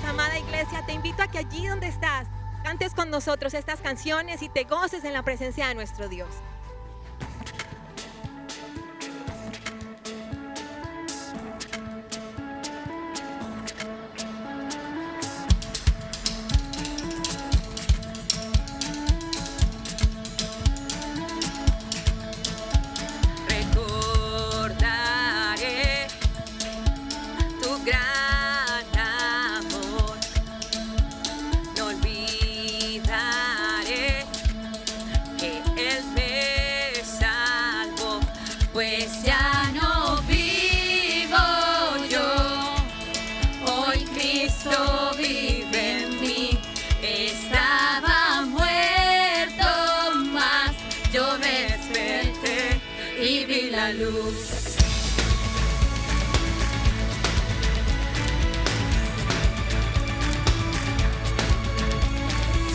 amada iglesia, te invito a que allí donde estás, cantes con nosotros estas canciones y te goces en la presencia de nuestro Dios. Recordaré tu gran amor, no olvidaré que Él me salvó, pues ya no vivo yo, hoy Cristo vive en mí. Estaba muerto, mas yo desperté y vi la luz.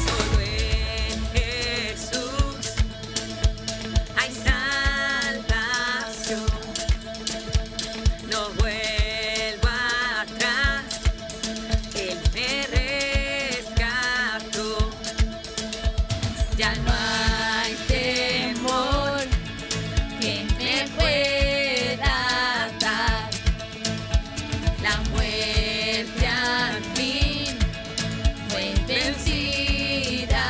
Solo en Jesús hay salvación. No vuelvo atrás, Él me rescató. Ya no hay temor que me pueda dar. La muerte al fin fue vencida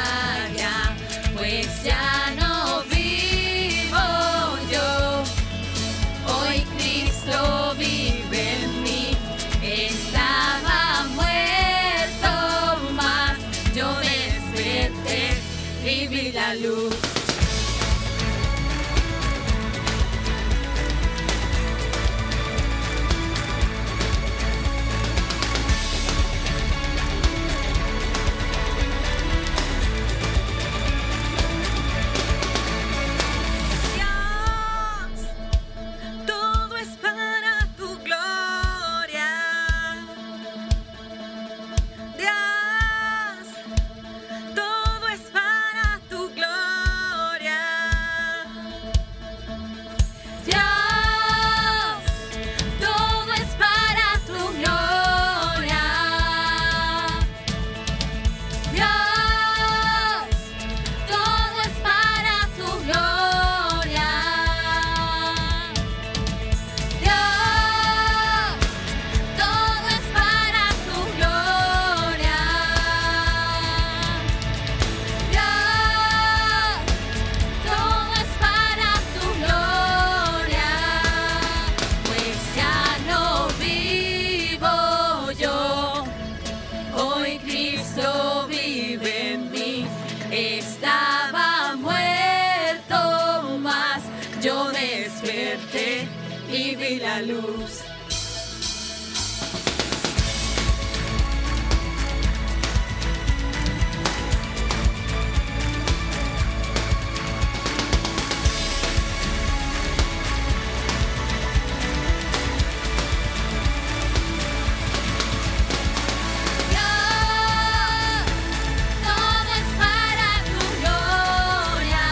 ya, pues ya no vivo yo, hoy Cristo vive en mí. Estaba muerto, mas yo desperté y vi la luz. Dios, todo es para tu gloria. Dios, todo es para tu gloria. Dios, todo es para tu gloria. Dios, todo es para tu gloria. Dios, todo es para tu gloria. Dios, todo es para tu gloria. Pues ya no vivo yo, hoy Cristo vive en mí. Estaba muerto, mas yo desperté y vi la luz. Dios, todo es para tu gloria.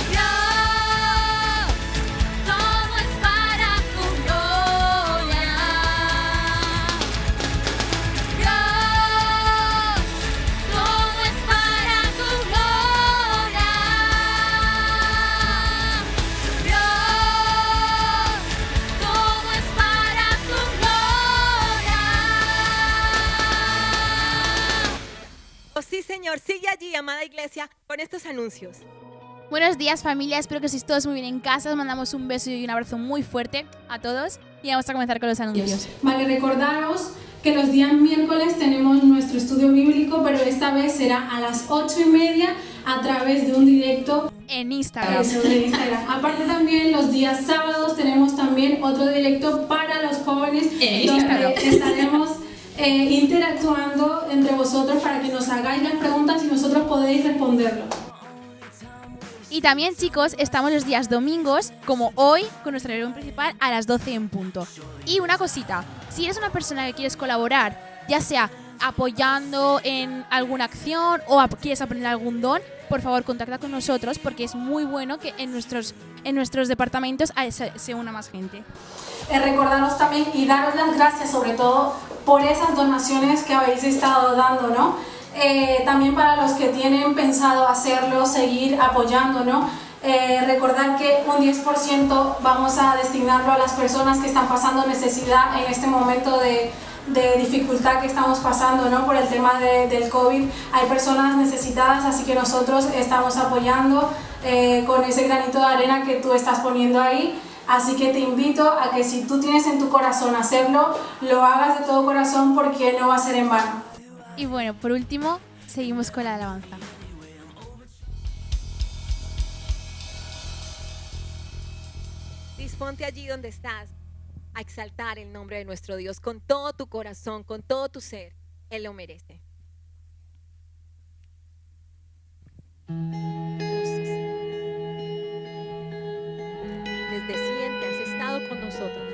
Dios, todo es para tu gloria. Dios, todo es para tu gloria. Dios, todo es para tu gloria. Oh, sí, Señor, sigue allí, amada iglesia, con estos anuncios. Buenos días, familia, espero que estéis todos muy bien en casa. Os mandamos un beso y un abrazo muy fuerte a todos y vamos a comenzar con los anuncios. Vale, recordaros que los días miércoles tenemos nuestro estudio bíblico, pero esta vez será a las 8:30 a través de un directo En Instagram. de Instagram. Aparte también los días sábados tenemos también otro directo para los jóvenes En donde Instagram. estaremos interactuando entre vosotros para que nos hagáis las preguntas y nosotros podéis responderlo. Y también, chicos, estamos los días domingos, como hoy, con nuestra reunión principal a las 12 en punto. Y una cosita, si eres una persona que quieres colaborar, ya sea apoyando en alguna acción o quieres aprender algún don, por favor contacta con nosotros porque es muy bueno que en nuestros departamentos se una más gente. Recordaros también y daros las gracias sobre todo por esas donaciones que habéis estado dando, ¿no? También para los que tienen pensado hacerlo, seguir apoyando, ¿no? Recordar que un 10% vamos a destinarlo a las personas que están pasando necesidad en este momento de dificultad que estamos pasando, ¿no? Por el tema del COVID. Hay personas necesitadas, así que nosotros estamos apoyando con ese granito de arena que tú estás poniendo ahí. Así que te invito a que si tú tienes en tu corazón hacerlo, lo hagas de todo corazón porque no va a ser en vano. Y bueno, por último, seguimos con la alabanza. Disponte allí donde estás a exaltar el nombre de nuestro Dios con todo tu corazón, con todo tu ser. Él lo merece. Desde siempre has estado con nosotros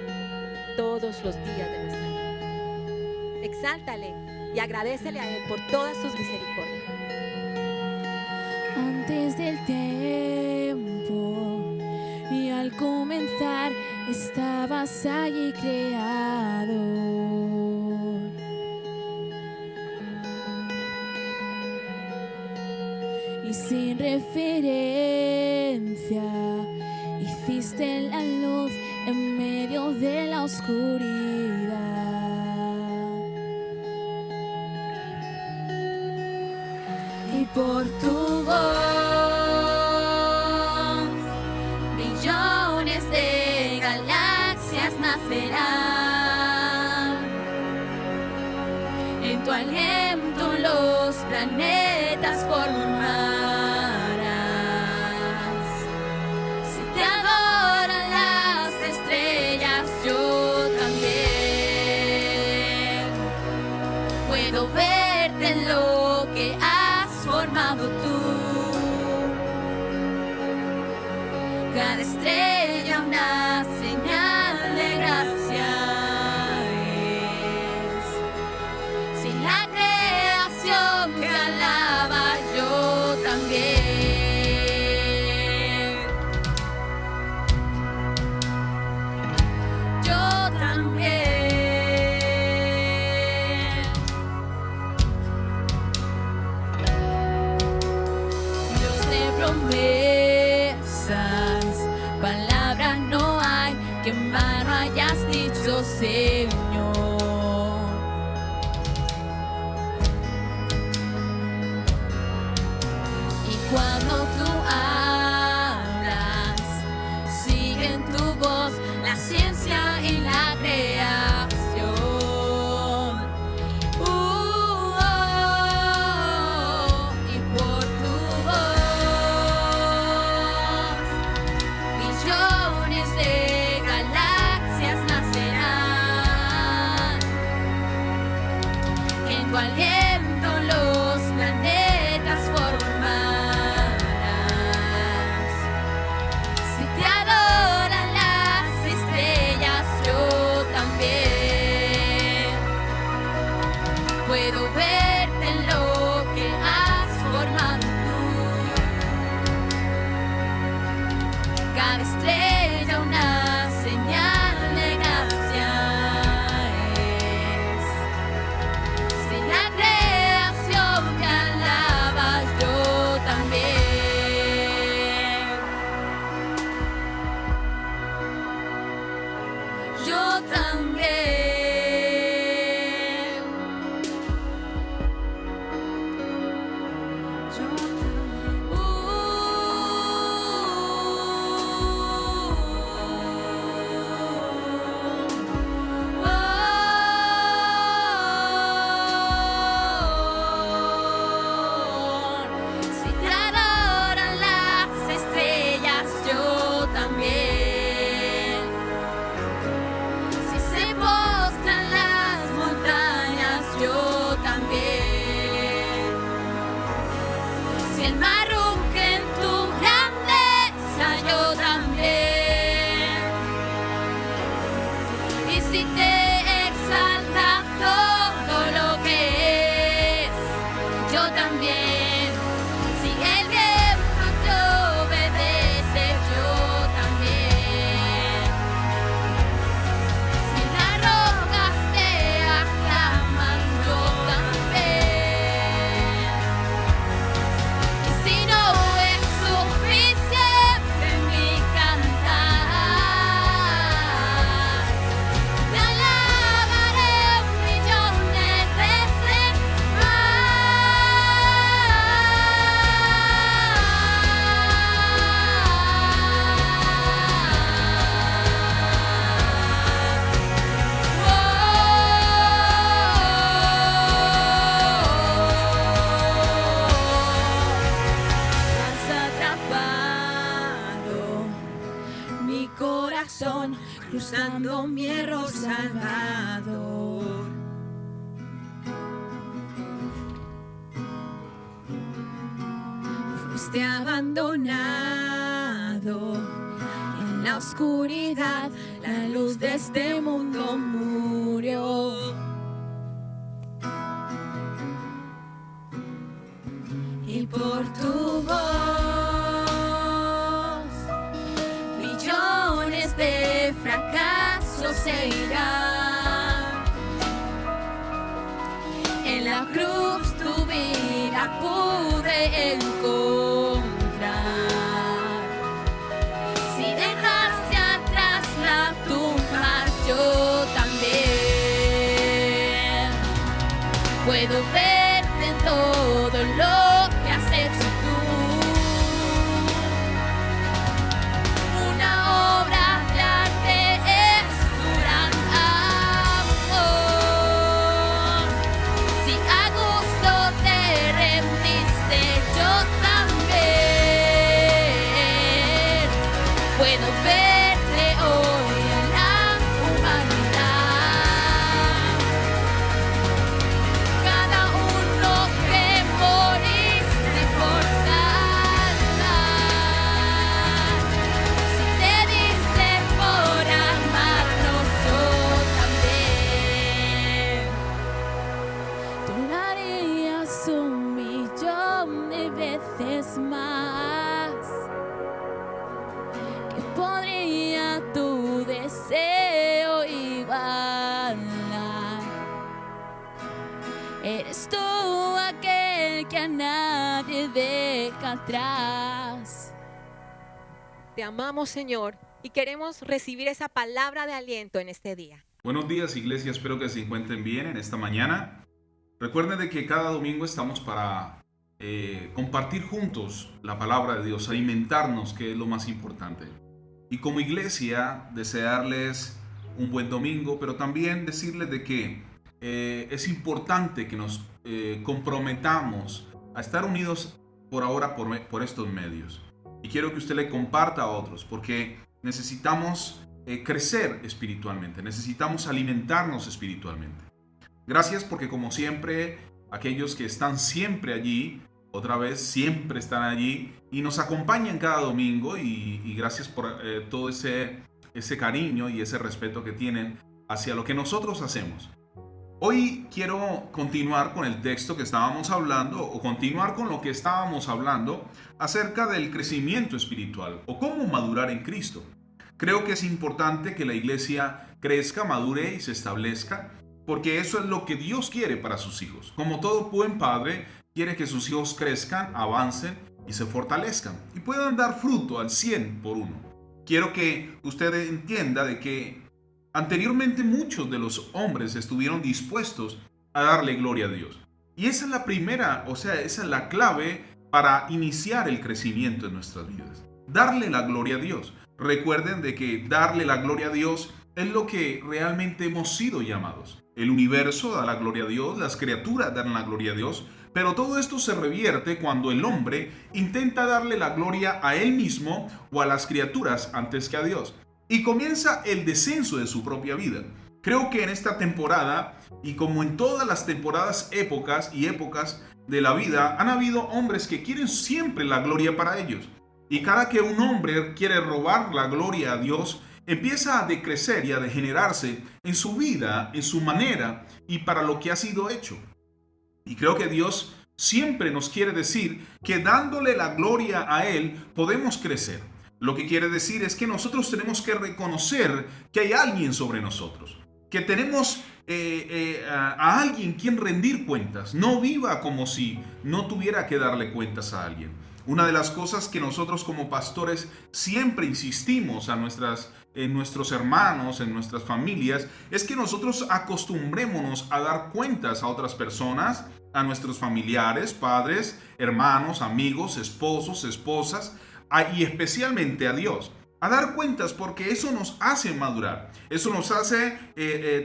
todos los días de nuestra vida. Exáltale y agradécele a Él por todas sus misericordias. Antes del tiempo y al comenzar estabas allí creado. Y sin referencia hiciste la luz en medio de la oscuridad. Y por tu voz millones de galaxias nacerán. En tu aliento los planetas formarán. Si te adoran las estrellas, yo también puedo verte en lo que has formado tú. Cada estrella una señal de gracia es. Si la creación te alaba, yo también. Yo también. Dios de promesas, palabra no hay que en vano hayas dicho, Señor. Y cuando tú hablas, sigue en tu voz la ciencia y la creación. Y por tu voz millones de galaxias nacerán. En tu aliento los planetas formarás. Si te adoran las estrellas, yo también puedo verte en lo que has formado tú. Cada estrella una señal de gracia es. Si la creación te alaba, yo también. Yo también. cruzando mi error salvador. Fuiste abandonado en la oscuridad, la luz de este mundo murió. Y por tu voz, millones de fracasos se irán. En la cruz tu vida pude encontrar. Si dejaste atrás la tumba, yo también puedo verte en todo lo que has hecho tú. Una obra de arte es tu gran amor. Si a gusto te rendiste, yo también puedo verte hoy en la humanidad. Cada uno que moriste por salvar. Si te diste por amarnos, yo también. Tú lo harías 1.000.000 de veces más. Que podría tu deseo igualar. Eres tú aquel que a nadie deja atrás. Te amamos, Señor, y queremos recibir esa palabra de aliento en este día. Buenos días, iglesia, espero que se encuentren bien en esta mañana. Recuerden de que cada domingo estamos para compartir juntos la palabra de Dios, alimentarnos, que es lo más importante. Y como iglesia, desearles un buen domingo, pero también decirles de que es importante que nos comprometamos a estar unidos por ahora por estos medios. Y quiero que usted le comparta a otros, porque necesitamos crecer espiritualmente, necesitamos alimentarnos espiritualmente. Gracias porque, como siempre, aquellos que están siempre allí, otra vez siempre están allí y nos acompañan cada domingo, y gracias por todo ese cariño y ese respeto que tienen hacia lo que nosotros hacemos. Hoy quiero continuar con el texto que estábamos hablando, o continuar con lo que estábamos hablando acerca del crecimiento espiritual o cómo madurar en Cristo. Creo que es importante que la iglesia crezca, madure y se establezca, porque eso es lo que Dios quiere para sus hijos. Como todo buen padre, quiere que sus hijos crezcan, avancen y se fortalezcan y puedan dar fruto al 100 por uno. Quiero que usted entienda de que anteriormente muchos de los hombres estuvieron dispuestos a darle gloria a Dios. Y esa es la primera, esa es la clave para iniciar el crecimiento en nuestras vidas. Darle la gloria a Dios. Recuerden de que darle la gloria a Dios es lo que realmente hemos sido llamados. El universo da la gloria a Dios, las criaturas dan la gloria a Dios, pero todo esto se revierte cuando el hombre intenta darle la gloria a él mismo o a las criaturas antes que a Dios. Y comienza el descenso de su propia vida. Creo que en esta temporada, y como en todas las temporadas, épocas de la vida, han habido hombres que quieren siempre la gloria para ellos. Y cada que un hombre quiere robar la gloria a Dios, empieza a decrecer y a degenerarse en su vida, en su manera y para lo que ha sido hecho. Y creo que Dios siempre nos quiere decir que dándole la gloria a Él podemos crecer. Lo que quiere decir es que nosotros tenemos que reconocer que hay alguien sobre nosotros, que tenemos a alguien quien rendir cuentas. No viva como si no tuviera que darle cuentas a alguien. Una de las cosas que nosotros como pastores siempre insistimos en nuestros hermanos, en nuestras familias, es que nosotros acostumbrémonos a dar cuentas a otras personas, a nuestros familiares, padres, hermanos, amigos, esposos, esposas, y especialmente a Dios. A dar cuentas, porque eso nos hace madurar, eso nos hace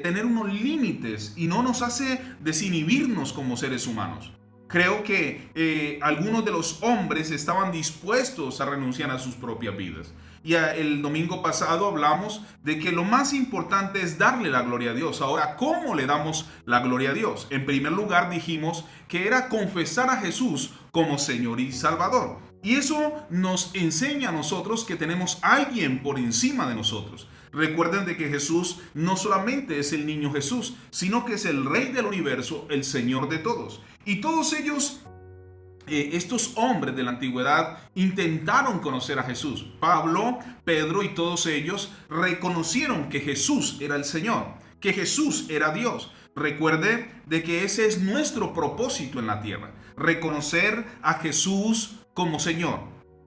tener unos límites y no nos hace desinhibirnos como seres humanos. Creo que algunos de los hombres estaban dispuestos a renunciar a sus propias vidas. Y el domingo pasado hablamos de que lo más importante es darle la gloria a Dios. Ahora, ¿cómo le damos la gloria a Dios? En primer lugar, dijimos que era confesar a Jesús como Señor y Salvador. Y eso nos enseña a nosotros que tenemos a alguien por encima de nosotros. Recuerden de que Jesús no solamente es el niño Jesús, sino que es el Rey del universo, el Señor de todos. Y todos ellos, estos hombres de la antigüedad, intentaron conocer a Jesús. Pablo, Pedro y todos ellos reconocieron que Jesús era el Señor, que Jesús era Dios. Recuerde de que ese es nuestro propósito en la tierra, reconocer a Jesús como Señor.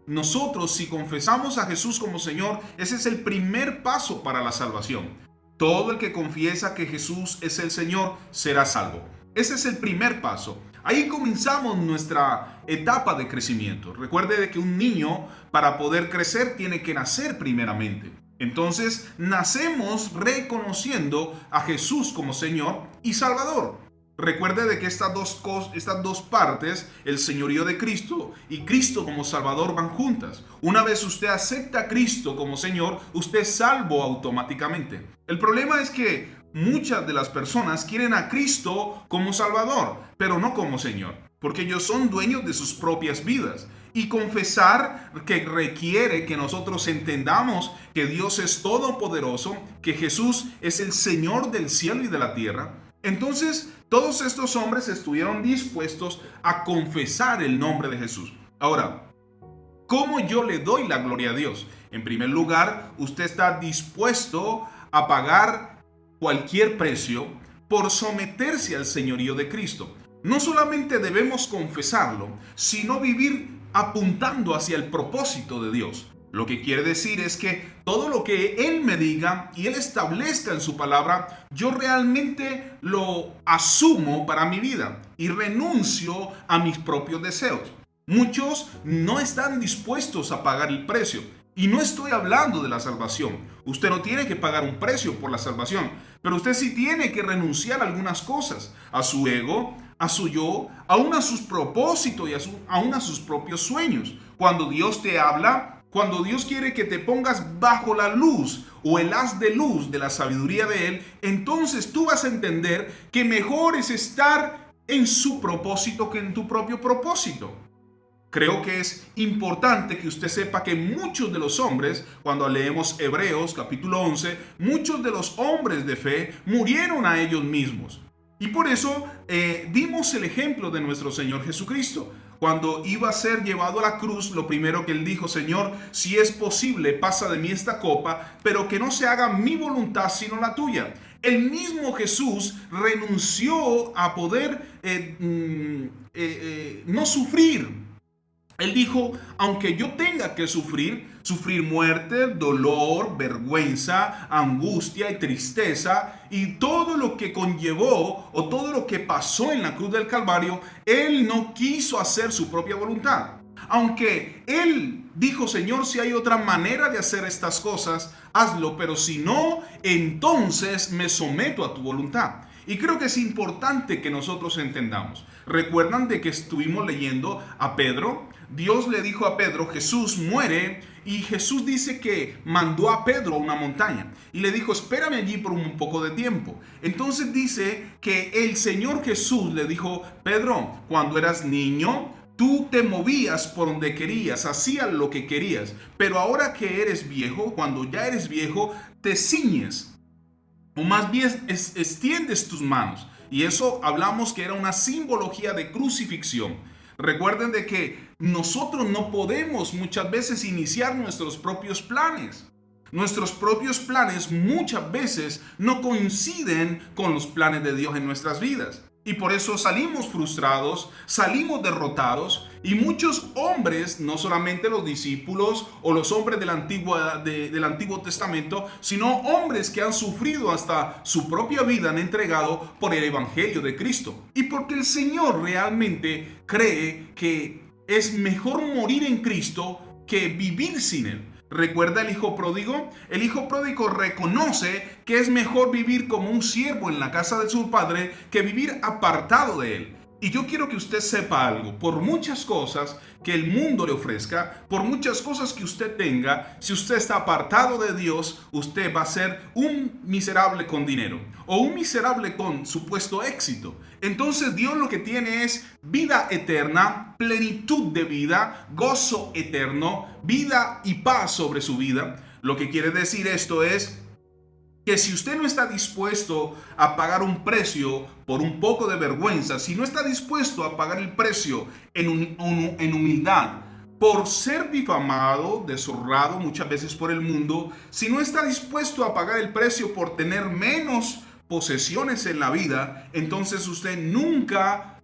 Nosotros, si confesamos a Jesús como Señor, ese es el primer paso para la salvación. Todo el que confiesa que Jesús es el Señor será salvo. Ese es el primer paso. Ahí comenzamos nuestra etapa de crecimiento. Recuerde de que un niño, para poder crecer, tiene que nacer primeramente. Entonces, nacemos reconociendo a Jesús como Señor y Salvador. Recuerde de que estas dos partes, el señorío de Cristo y Cristo como Salvador, van juntas. Una vez usted acepta a Cristo como Señor, usted es salvo automáticamente. El problema es que muchas de las personas quieren a Cristo como Salvador, pero no como Señor, porque ellos son dueños de sus propias vidas. Y confesar que requiere que nosotros entendamos que Dios es todopoderoso, que Jesús es el Señor del cielo y de la tierra. Entonces, todos estos hombres estuvieron dispuestos a confesar el nombre de Jesús. Ahora, ¿cómo yo le doy la gloria a Dios? En primer lugar, usted está dispuesto a pagar cualquier precio por someterse al señorío de Cristo. No solamente debemos confesarlo, sino vivir apuntando hacia el propósito de Dios. Lo que quiere decir es que todo lo que Él me diga y Él establezca en su palabra, yo realmente lo asumo para mi vida y renuncio a mis propios deseos. Muchos no están dispuestos a pagar el precio. Y no estoy hablando de la salvación. Usted no tiene que pagar un precio por la salvación, pero usted sí tiene que renunciar a algunas cosas, a su ego, a su yo, aún a sus propósitos y aún a sus propios sueños. Cuando Dios te habla, cuando Dios quiere que te pongas bajo la luz o el haz de luz de la sabiduría de Él, entonces tú vas a entender que mejor es estar en su propósito que en tu propio propósito. Creo que es importante que usted sepa que muchos de los hombres, cuando leemos Hebreos capítulo 11, muchos de los hombres de fe murieron a ellos mismos. Y por eso dimos el ejemplo de nuestro Señor Jesucristo. Cuando iba a ser llevado a la cruz, lo primero que Él dijo: Señor, si es posible, pasa de mí esta copa, pero que no se haga mi voluntad sino la tuya. El mismo Jesús renunció a poder no sufrir. Él dijo: aunque yo tenga que sufrir muerte, dolor, vergüenza, angustia y tristeza y todo lo que conllevó o todo lo que pasó en la cruz del Calvario, Él no quiso hacer su propia voluntad. Aunque Él dijo: Señor, si hay otra manera de hacer estas cosas, hazlo, pero si no, entonces me someto a tu voluntad. Y creo que es importante que nosotros entendamos. ¿Recuerdan de que estuvimos leyendo a Pedro? Dios le dijo a Pedro: Jesús muere, y Jesús dice que mandó a Pedro a una montaña y le dijo: espérame allí por un poco de tiempo. Entonces dice que el Señor Jesús le dijo: Pedro, cuando eras niño, tú te movías por donde querías, hacías lo que querías, pero ahora que eres viejo, cuando ya eres viejo, te ciñes, o más bien extiendes tus manos. Y eso hablamos que era una simbología de crucifixión. Recuerden de que nosotros no podemos muchas veces iniciar nuestros propios planes. Nuestros propios planes muchas veces no coinciden con los planes de Dios en nuestras vidas. Y por eso salimos frustrados, salimos derrotados, y muchos hombres, no solamente los discípulos o los hombres del Antiguo Testamento, sino hombres que han sufrido hasta su propia vida, han entregado por el Evangelio de Cristo. Y porque el Señor realmente cree que es mejor morir en Cristo que vivir sin Él. ¿Recuerda el hijo pródigo? El hijo pródigo reconoce que es mejor vivir como un siervo en la casa de su padre que vivir apartado de él. Y yo quiero que usted sepa algo, por muchas cosas que el mundo le ofrezca, por muchas cosas que usted tenga, si usted está apartado de Dios, usted va a ser un miserable con dinero o un miserable con supuesto éxito. Entonces Dios lo que tiene es vida eterna, plenitud de vida, gozo eterno, vida y paz sobre su vida. Lo que quiere decir esto es que si usted no está dispuesto a pagar un precio por un poco de vergüenza, si no está dispuesto a pagar el precio en humildad, por ser difamado, deshonrado muchas veces por el mundo, si no está dispuesto a pagar el precio por tener menos posesiones en la vida, entonces usted nunca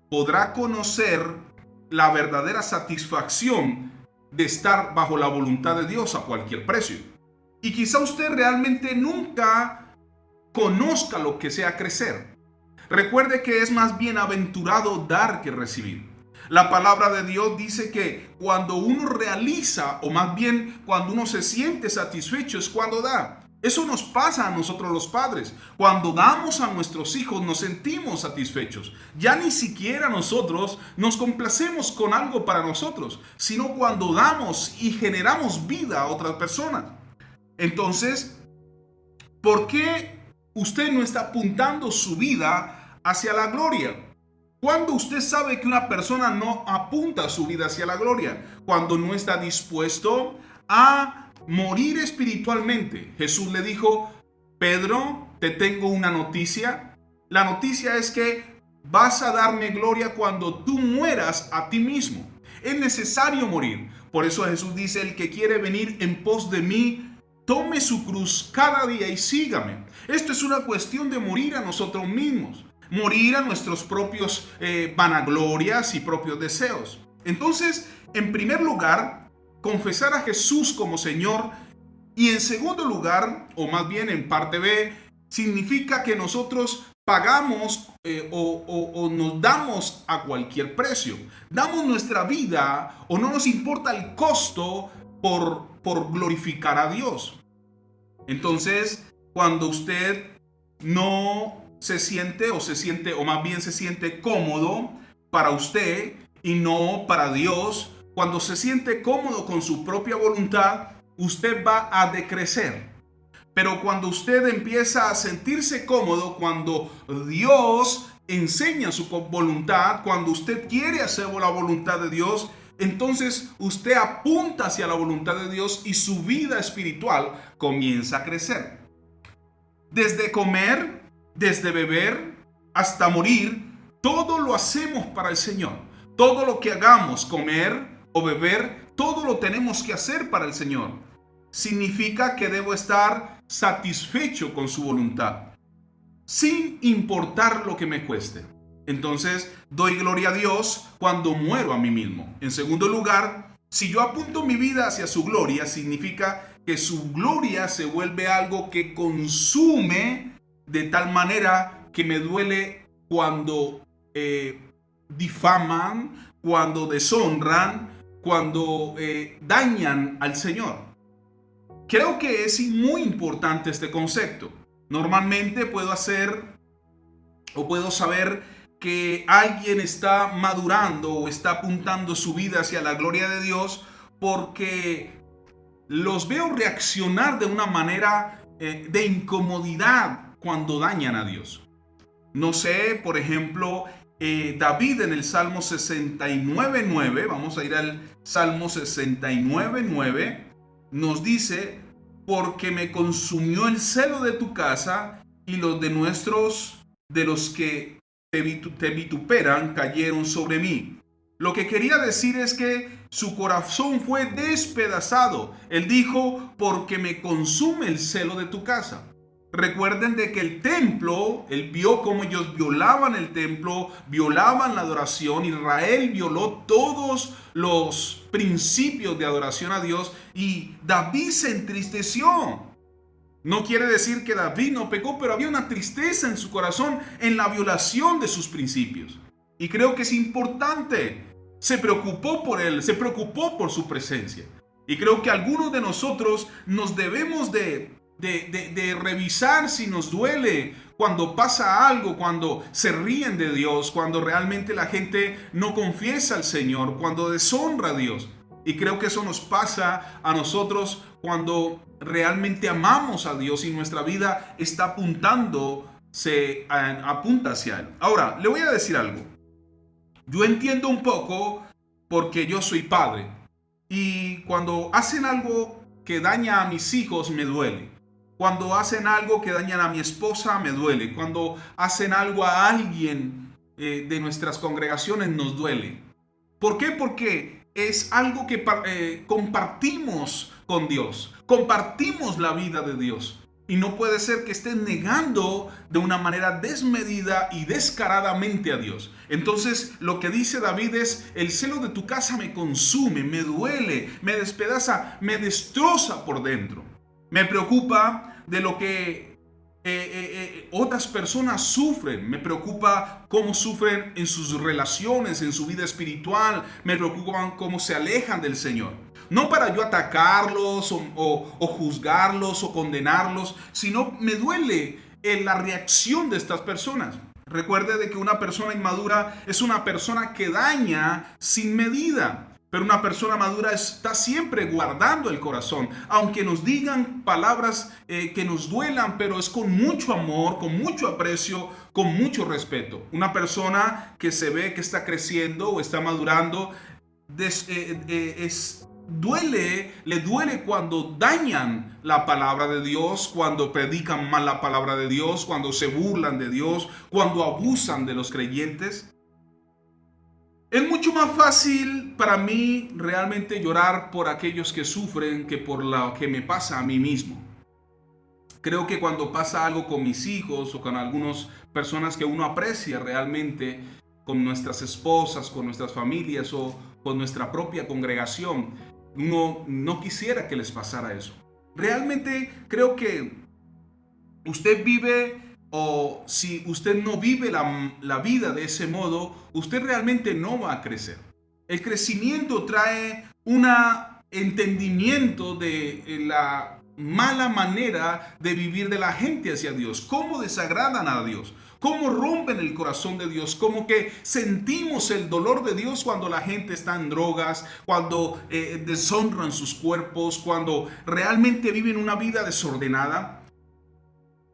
podrá conocer la verdadera satisfacción de estar bajo la voluntad de Dios a cualquier precio. Y quizá usted realmente nunca conozca lo que sea crecer. Recuerde que es más bienaventurado dar que recibir. La palabra de Dios dice que cuando uno realiza, o más bien cuando uno se siente satisfecho, es cuando da. Eso nos pasa a nosotros los padres. Cuando damos a nuestros hijos nos sentimos satisfechos. Ya ni siquiera nosotros nos complacemos con algo para nosotros, sino cuando damos y generamos vida a otras personas. Entonces, ¿por qué usted no está apuntando su vida hacia la gloria? ¿Cuándo usted sabe que una persona no apunta su vida hacia la gloria? Cuando no está dispuesto a morir espiritualmente. Jesús le dijo: Pedro, te tengo una noticia. La noticia es que vas a darme gloria cuando tú mueras a ti mismo. Es necesario morir. Por eso Jesús dice: el que quiere venir en pos de mí, tome su cruz cada día y sígame. Esto es una cuestión de morir a nosotros mismos, morir a nuestros propios vanaglorias y propios deseos. Entonces, en primer lugar, confesar a Jesús como Señor, y en segundo lugar, o más bien en parte B, significa que nosotros pagamos o nos damos a cualquier precio. Damos nuestra vida o no nos importa el costo por glorificar a Dios. Entonces, cuando usted no se siente o más bien se siente cómodo para usted y no para Dios, cuando se siente cómodo con su propia voluntad, usted va a decrecer. Pero cuando usted empieza a sentirse cómodo, cuando Dios enseña su voluntad, cuando usted quiere hacer la voluntad de Dios, entonces usted apunta hacia la voluntad de Dios y su vida espiritual comienza a crecer. Desde comer, desde beber, hasta morir, todo lo hacemos para el Señor. Todo lo que hagamos, comer o beber, todo lo tenemos que hacer para el Señor. Significa que debo estar satisfecho con su voluntad, sin importar lo que me cueste. Entonces, doy gloria a Dios cuando muero a mí mismo. En segundo lugar, si yo apunto mi vida hacia su gloria, significa que su gloria se vuelve algo que consume de tal manera que me duele cuando difaman, cuando deshonran, cuando dañan al Señor. Creo que es muy importante este concepto. Normalmente puedo saber que alguien está madurando o está apuntando su vida hacia la gloria de Dios porque los veo reaccionar de una manera de incomodidad cuando dañan a Dios. No sé, por ejemplo, David en el Salmo 69:9, vamos a ir al Salmo 69:9, nos dice: porque me consumió el celo de tu casa y los de los que te vituperan cayeron sobre mí. Lo que quería decir es que su corazón fue despedazado. Él dijo: porque me consume el celo de tu casa. Recuerden de que el templo, él vio cómo ellos violaban el templo, violaban la adoración. Israel violó todos los principios de adoración a Dios y David se entristeció. No quiere decir que David no pecó, pero había una tristeza en su corazón en la violación de sus principios. Y creo que es importante. Se preocupó por él, se preocupó por su presencia. Y creo que algunos de nosotros nos debemos de revisar si nos duele cuando pasa algo, cuando se ríen de Dios, cuando realmente la gente no confiesa al Señor, cuando deshonra a Dios. Y creo que eso nos pasa a nosotros cuando realmente amamos a Dios y nuestra vida está apunta hacia Él. Ahora, le voy a decir algo. Yo entiendo un poco porque yo soy padre. Y cuando hacen algo que daña a mis hijos, me duele. Cuando hacen algo que dañan a mi esposa, me duele. Cuando hacen algo a alguien de nuestras congregaciones, nos duele. ¿Por qué? Porque es algo que compartimos con Dios. Compartimos la vida de Dios. Y no puede ser que estés negando de una manera desmedida y descaradamente a Dios. Entonces lo que dice David es: el celo de tu casa me consume, me duele, me despedaza, me destroza por dentro. Me preocupa de lo que otras personas sufren. Me preocupa cómo sufren en sus relaciones, en su vida espiritual. Me preocupa cómo se alejan del Señor. No para yo atacarlos o juzgarlos o condenarlos, sino me duele la reacción de estas personas. Recuerde de que una persona inmadura es una persona que daña sin medida. Pero una persona madura está siempre guardando el corazón, aunque nos digan palabras que nos duelan, pero es con mucho amor, con mucho aprecio, con mucho respeto. Una persona que se ve que está creciendo o está madurando, le duele cuando dañan la palabra de Dios, cuando predican mal la palabra de Dios, cuando se burlan de Dios, cuando abusan de los creyentes. Es mucho más fácil para mí realmente llorar por aquellos que sufren que por lo que me pasa a mí mismo. Creo que cuando pasa algo con mis hijos o con algunas personas que uno aprecia realmente, con nuestras esposas, con nuestras familias o con nuestra propia congregación, uno no quisiera que les pasara eso. Realmente creo que usted vive, o si usted no vive la vida de ese modo, usted realmente no va a crecer. El crecimiento trae un entendimiento de la mala manera de vivir de la gente hacia Dios. Cómo desagradan a Dios, cómo rompen el corazón de Dios, como que sentimos el dolor de Dios cuando la gente está en drogas, cuando deshonran sus cuerpos, cuando realmente viven una vida desordenada.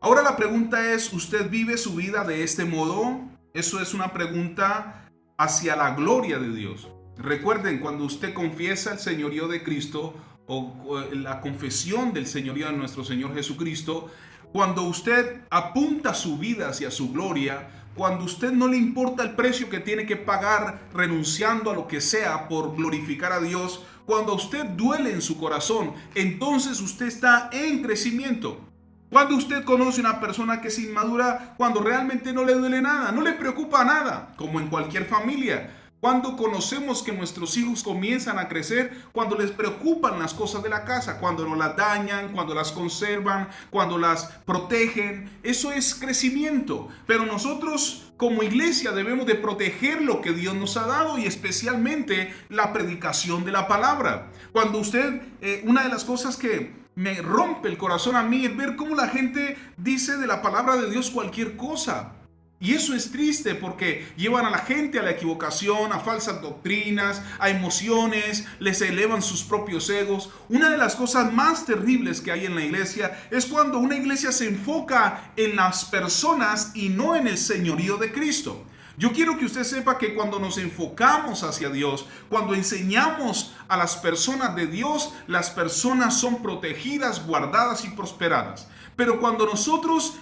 Ahora la pregunta es, ¿usted vive su vida de este modo? Eso es una pregunta hacia la gloria de Dios. Recuerden, cuando usted confiesa el señorío de Cristo o la confesión del señorío de nuestro Señor Jesucristo, cuando usted apunta su vida hacia su gloria, cuando usted no le importa el precio que tiene que pagar renunciando a lo que sea por glorificar a Dios, cuando usted duele en su corazón, entonces usted está en crecimiento. Cuando usted conoce una persona que es inmadura, cuando realmente no le duele nada, no le preocupa nada, como en cualquier familia. Cuando conocemos que nuestros hijos comienzan a crecer, cuando les preocupan las cosas de la casa, cuando no las dañan, cuando las conservan, cuando las protegen, eso es crecimiento. Pero nosotros como iglesia debemos de proteger lo que Dios nos ha dado y especialmente la predicación de la palabra. Cuando usted, una de las cosas que me rompe el corazón a mí es ver cómo la gente dice de la palabra de Dios cualquier cosa. Y eso es triste porque llevan a la gente a la equivocación, a falsas doctrinas, a emociones, les elevan sus propios egos. Una de las cosas más terribles que hay en la iglesia es cuando una iglesia se enfoca en las personas y no en el señorío de Cristo. Yo quiero que usted sepa que cuando nos enfocamos hacia Dios, cuando enseñamos a las personas de Dios, las personas son protegidas, guardadas y prosperadas. Pero cuando nosotros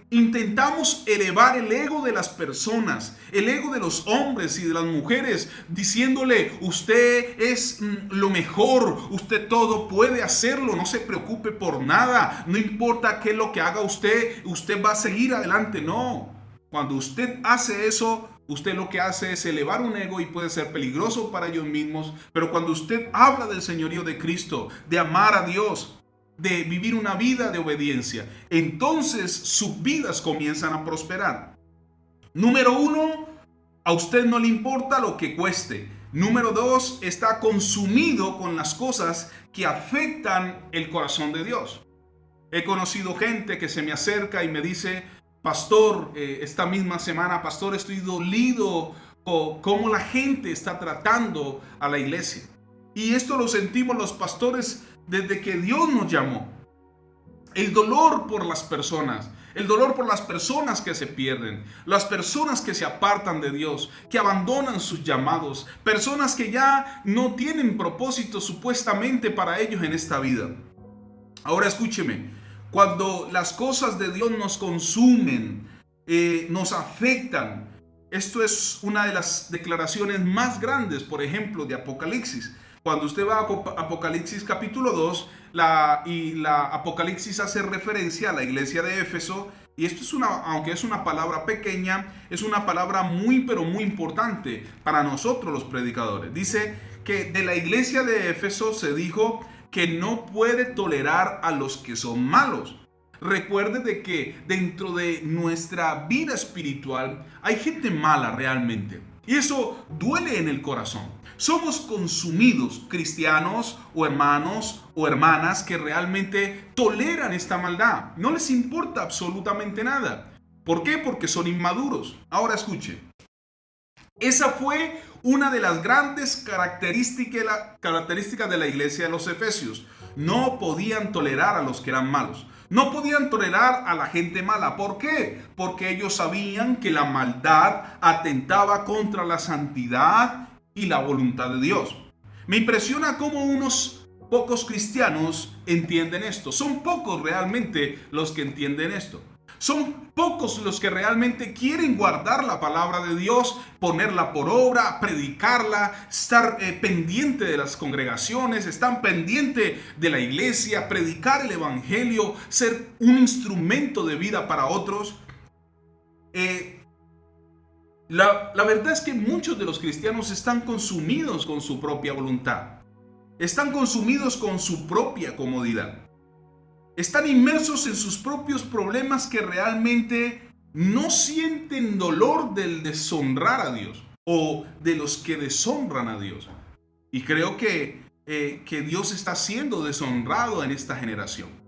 intentamos elevar el ego de las personas, el ego de los hombres y de las mujeres, diciéndole, usted es lo mejor, usted todo puede hacerlo, no se preocupe por nada, no importa qué es lo que haga usted va a seguir adelante. No. Cuando usted hace eso, usted lo que hace es elevar un ego y puede ser peligroso para ellos mismos. Pero cuando usted habla del señorío de Cristo, de amar a Dios, de vivir una vida de obediencia, entonces sus vidas comienzan a prosperar. Número 1, a usted no le importa lo que cueste. Número 2, está consumido con las cosas que afectan el corazón de Dios. He conocido gente que se me acerca y me dice, pastor, esta misma semana, pastor, estoy dolido con cómo la gente está tratando a la iglesia. Y esto lo sentimos los pastores desde que Dios nos llamó. El dolor por las personas. El dolor por las personas que se pierden, las personas que se apartan de Dios, que abandonan sus llamados, personas que ya no tienen propósito supuestamente para ellos en esta vida. Ahora escúcheme, cuando las cosas de Dios nos consumen, nos afectan, esto es una de las declaraciones más grandes, por ejemplo, de Apocalipsis. Cuando usted va a Apocalipsis capítulo 2, la Apocalipsis hace referencia a la iglesia de Éfeso, y esto es aunque es una palabra pequeña, es una palabra muy pero muy importante para nosotros los predicadores. Dice que de la iglesia de Éfeso se dijo que no puede tolerar a los que son malos. Recuerde de que dentro de nuestra vida espiritual hay gente mala realmente, y eso duele en el corazón. Somos consumidos, cristianos o hermanos o hermanas que realmente toleran esta maldad. No les importa absolutamente nada. ¿Por qué? Porque son inmaduros. Ahora escuche. Esa fue una de las grandes características de la iglesia de los Efesios. No podían tolerar a los que eran malos. No podían tolerar a la gente mala. ¿Por qué? Porque ellos sabían que la maldad atentaba contra la santidad y la voluntad de Dios. Me impresiona cómo unos pocos cristianos entienden esto. Son pocos realmente los que entienden esto. Son pocos los que realmente quieren guardar la palabra de Dios, ponerla por obra, predicarla, estar pendiente de las congregaciones, estar pendiente de la iglesia, predicar el evangelio, ser un instrumento de vida para otros. La verdad es que muchos de los cristianos están consumidos con su propia voluntad. Están consumidos con su propia comodidad. Están inmersos en sus propios problemas que realmente no sienten dolor del deshonrar a Dios o de los que deshonran a Dios. Y creo que Dios está siendo deshonrado en esta generación.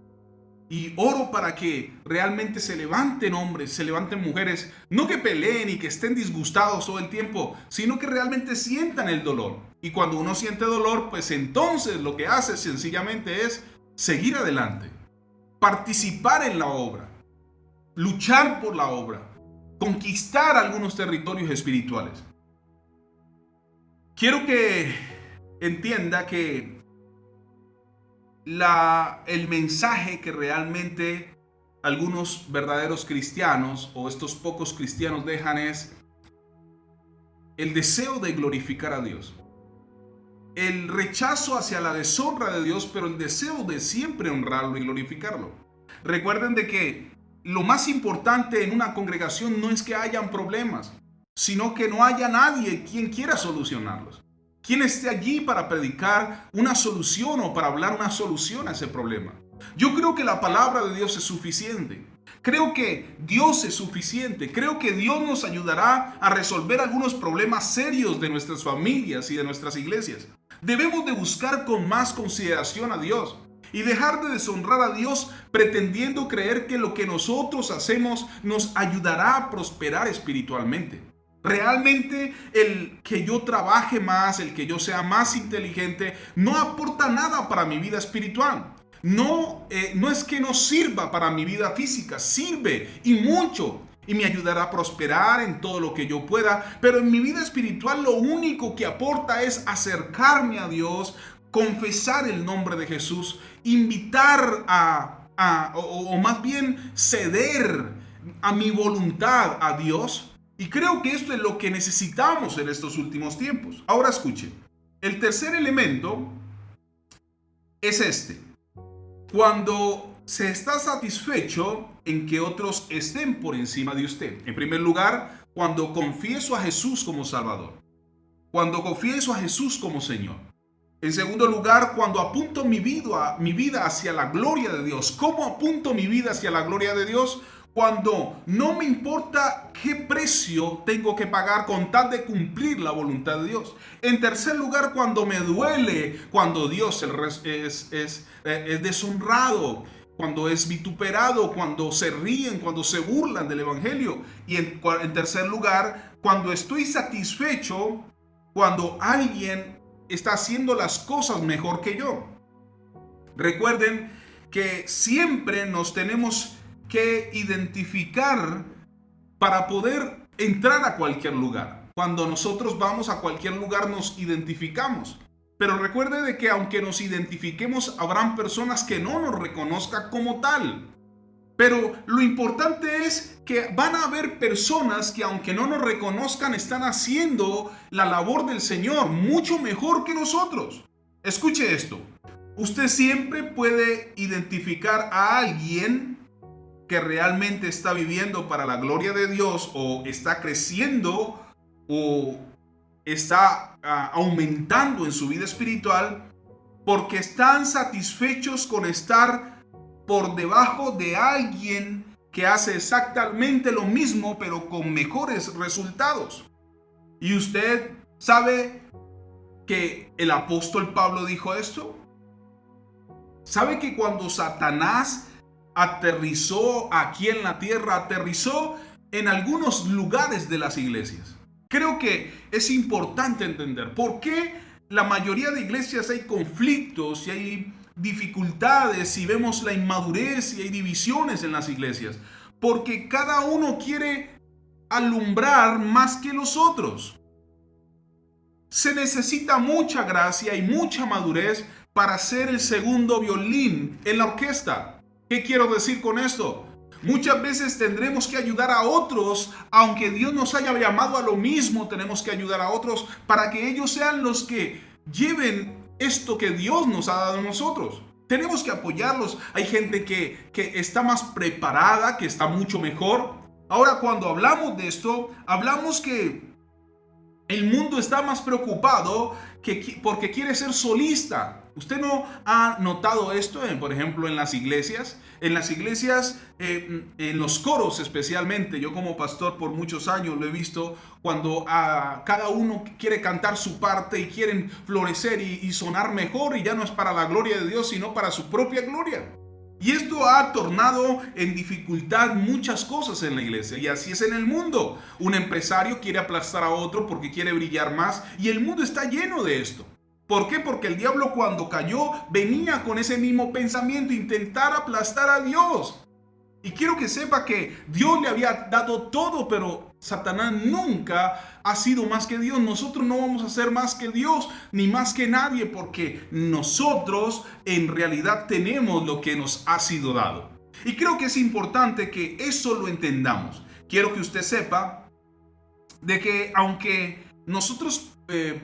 Y oro para que realmente se levanten hombres, se levanten mujeres, no que peleen y que estén disgustados todo el tiempo, sino que realmente sientan el dolor. Y cuando uno siente dolor, pues entonces lo que hace sencillamente es seguir adelante, participar en la obra, luchar por la obra, conquistar algunos territorios espirituales. Quiero que entienda que el mensaje que realmente algunos verdaderos cristianos o estos pocos cristianos dejan es el deseo de glorificar a Dios, el rechazo hacia la deshonra de Dios, pero el deseo de siempre honrarlo y glorificarlo. Recuerden de que lo más importante en una congregación no es que hayan problemas, sino que no haya nadie quien quiera solucionarlos. Quien esté allí para predicar una solución o para hablar una solución a ese problema. Yo creo que la palabra de Dios es suficiente. Creo que Dios es suficiente. Creo que Dios nos ayudará a resolver algunos problemas serios de nuestras familias y de nuestras iglesias. Debemos de buscar con más consideración a Dios y dejar de deshonrar a Dios pretendiendo creer que lo que nosotros hacemos nos ayudará a prosperar espiritualmente. Realmente el que yo trabaje más, el que yo sea más inteligente, no aporta nada para mi vida espiritual. No es que no sirva para mi vida física, sirve y mucho. Y me ayudará a prosperar en todo lo que yo pueda. Pero en mi vida espiritual lo único que aporta es acercarme a Dios, confesar el nombre de Jesús, invitar o más bien ceder a mi voluntad a Dios. Y creo que esto es lo que necesitamos en estos últimos tiempos. Ahora escuchen, el tercer elemento es este. Cuando se está satisfecho en que otros estén por encima de usted. En primer lugar, cuando confieso a Jesús como Salvador. Cuando confieso a Jesús como Señor. En segundo lugar, cuando apunto mi vida hacia la gloria de Dios. ¿Cómo apunto mi vida hacia la gloria de Dios? Cuando no me importa qué precio tengo que pagar con tal de cumplir la voluntad de Dios. En tercer lugar, cuando me duele, cuando Dios es deshonrado. cuando es vituperado, cuando se ríen, cuando se burlan del evangelio. Y en tercer lugar, cuando estoy satisfecho, cuando alguien está haciendo las cosas mejor que yo. Recuerden que siempre nos tenemos que identificar para poder entrar a cualquier lugar. Cuando nosotros vamos a cualquier lugar nos identificamos. Pero recuerde de que aunque nos identifiquemos, habrán personas que no nos reconozcan como tal. Pero lo importante es que van a haber personas que aunque no nos reconozcan, están haciendo la labor del Señor mucho mejor que nosotros. Escuche esto. Usted siempre puede identificar a alguien que realmente está viviendo para la gloria de Dios, o está creciendo, o está aumentando en su vida espiritual, porque están satisfechos con estar por debajo de alguien que hace exactamente lo mismo, pero con mejores resultados. Y usted sabe que el apóstol Pablo dijo esto. ¿Sabe que cuando Satanás aterrizó aquí en la tierra, aterrizó en algunos lugares de las iglesias? Creo que es importante entender por qué la mayoría de iglesias hay conflictos y hay dificultades y vemos la inmadurez y hay divisiones en las iglesias. Porque cada uno quiere alumbrar más que los otros. Se necesita mucha gracia y mucha madurez para ser el segundo violín en la orquesta. ¿Qué quiero decir con esto? Muchas veces tendremos que ayudar a otros, aunque Dios nos haya llamado a lo mismo, tenemos que ayudar a otros para que ellos sean los que lleven esto que Dios nos ha dado a nosotros. Tenemos que apoyarlos. Hay gente que está más preparada, que está mucho mejor. Ahora, cuando hablamos de esto, hablamos que el mundo está más preocupado porque quiere ser solista. ¿Usted no ha notado esto, por ejemplo, en las iglesias? En las iglesias, en los coros especialmente, yo como pastor por muchos años lo he visto, cuando cada uno quiere cantar su parte y quieren florecer y sonar mejor, y ya no es para la gloria de Dios, sino para su propia gloria. Y esto ha tornado en dificultad muchas cosas en la iglesia, y así es en el mundo. Un empresario quiere aplastar a otro porque quiere brillar más, y el mundo está lleno de esto. ¿Por qué? Porque el diablo cuando cayó venía con ese mismo pensamiento, intentar aplastar a Dios. Y quiero que sepa que Dios le había dado todo, pero Satanás nunca ha sido más que Dios. Nosotros no vamos a ser más que Dios, ni más que nadie, porque nosotros en realidad tenemos lo que nos ha sido dado. Y creo que es importante que eso lo entendamos. Quiero que usted sepa de que aunque nosotros